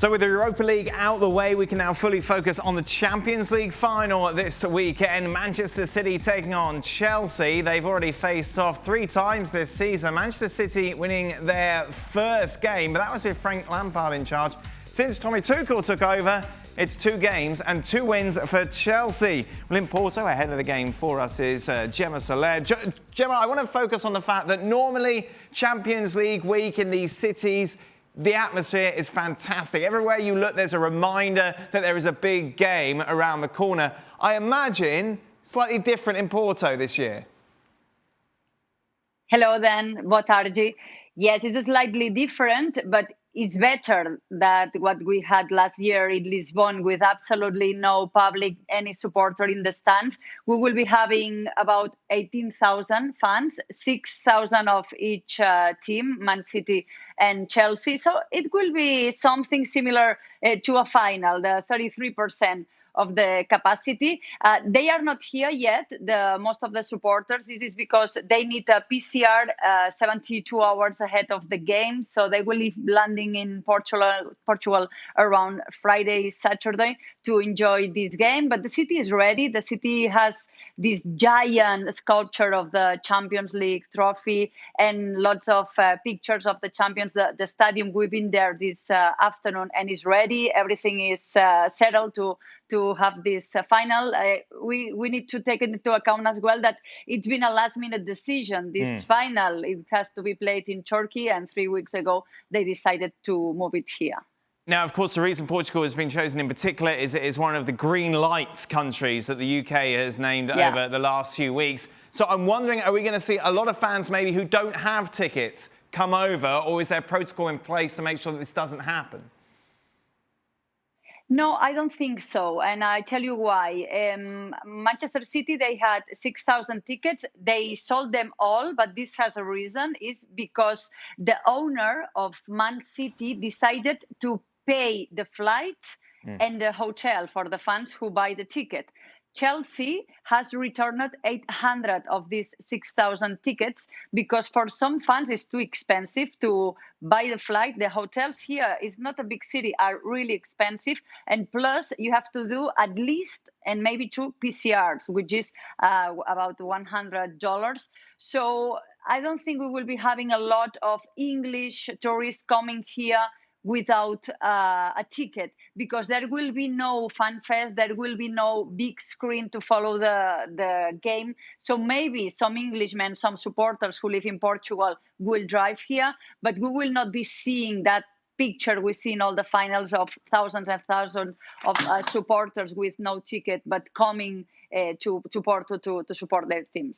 So with the Europa League out the way, we can now fully focus on the Champions League final this weekend. Manchester City taking on Chelsea. They've already faced off 3 times this season. Manchester City winning their first game, but that was with Frank Lampard in charge. Since Tommy Tuchel took over, it's 2 games and 2 wins for Chelsea. Well, in Porto, ahead of the game for us is Gemma Soler. Gemma, I want to focus on the fact that normally Champions League week in these cities, the atmosphere is fantastic. Everywhere you look, there's a reminder that there is a big game around the corner. I imagine slightly different in Porto this year. Hello, then. Boa tarde. Yes, it's slightly different, but it's better than what we had last year in Lisbon with absolutely no public, any supporter in the stands. We will be having about 18,000 fans, 6,000 of each team, Man City and Chelsea. So it will be something similar to a final, the 33% of the capacity. They are not here yet, most of the supporters. This is because they need a PCR 72 hours ahead of the game. So they will be landing in Portugal around Friday, Saturday to enjoy this game. But the city is ready. The city has this giant sculpture of the Champions League trophy and lots of pictures of the champions. The stadium, we've been there this afternoon and is ready. Everything is settled to have this final. We need to take into account as well that it's been a last-minute decision. This final, it has to be played in Turkey, and 3 weeks ago, they decided to move it here. Now, of course, the reason Portugal has been chosen in particular is it is one of the green lights countries that the UK has named over the last few weeks. So I'm wondering, are we going to see a lot of fans maybe who don't have tickets come over, or is there protocol in place to make sure that this doesn't happen? No, I don't think so. And I tell you why. Manchester City, they had 6,000 tickets. They sold them all, but this has a reason. It's because the owner of Man City decided to pay the flight and the hotel for the fans who buy the ticket. Chelsea has returned 800 of these 6,000 tickets because for some fans it's too expensive to buy the flight. The hotels here is not a big city, are really expensive. And plus you have to do at least and maybe 2 PCRs, which is about $100. So I don't think we will be having a lot of English tourists coming here without a ticket, because there will be no fan fest, there will be no big screen to follow the game. So maybe some Englishmen, some supporters who live in Portugal will drive here, but we will not be seeing that picture we see in all the finals of thousands and thousands of supporters with no ticket, but coming to Porto to support their teams.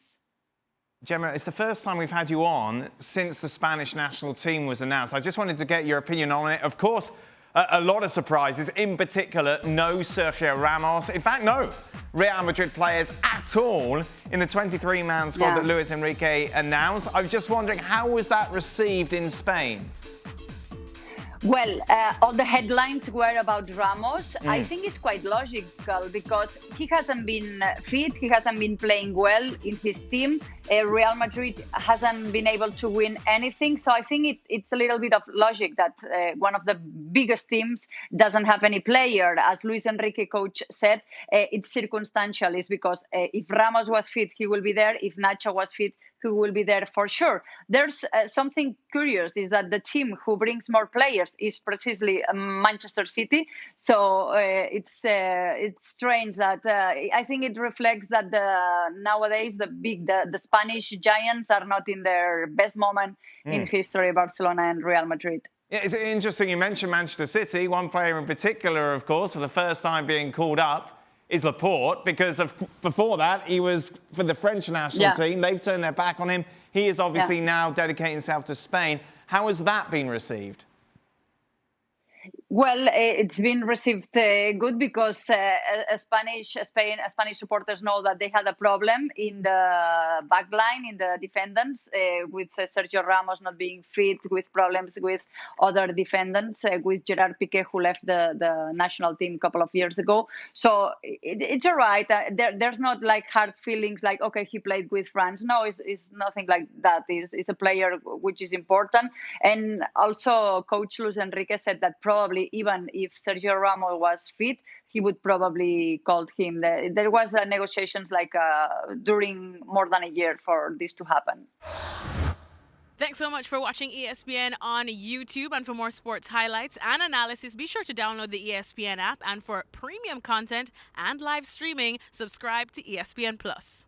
Gemma, it's the first time we've had you on since the Spanish national team was announced. I just wanted to get your opinion on it. Of course, a lot of surprises, in particular, no Sergio Ramos. In fact, no Real Madrid players at all in the 23-man squad that Luis Enrique announced. I was just wondering, how was that received in Spain? Well, all the headlines were about Ramos. I think it's quite logical because he hasn't been fit, he hasn't been playing well in his team. Real Madrid hasn't been able to win anything. So I think it's a little bit of logic that one of the biggest teams doesn't have any player. As Luis Enrique coach said, it's circumstantial. It's because if Ramos was fit, he will be there. If Nacho was fit, who will be there for sure. There's something curious is that the team who brings more players is precisely Manchester City. So it's strange that I think it reflects that nowadays the Spanish giants are not in their best moment in history, Barcelona and Real Madrid. Yeah, it's interesting you mentioned Manchester City. One player in particular, of course, for the first time being called up is Laporte, because before that he was for the French national team. They've turned their back on him. He is obviously now dedicating himself to Spain. How has that been received? Well, it's been received good because Spanish supporters know that they had a problem in the back line, in the defendants, with Sergio Ramos not being fit, with problems with other defendants, with Gerard Piqué, who left the national team a couple of years ago. So it's all right. There's not like hard feelings like, okay, he played with France. No, it's nothing like that. It's a player which is important. And also Coach Luis Enrique said that probably probably, even if Sergio Ramos was fit, he would probably called him. There was the negotiations during more than a year for this to happen. Thanks so much for watching ESPN on YouTube. And for more sports highlights and analysis, be sure to download the ESPN app. And for premium content and live streaming, subscribe to ESPN Plus.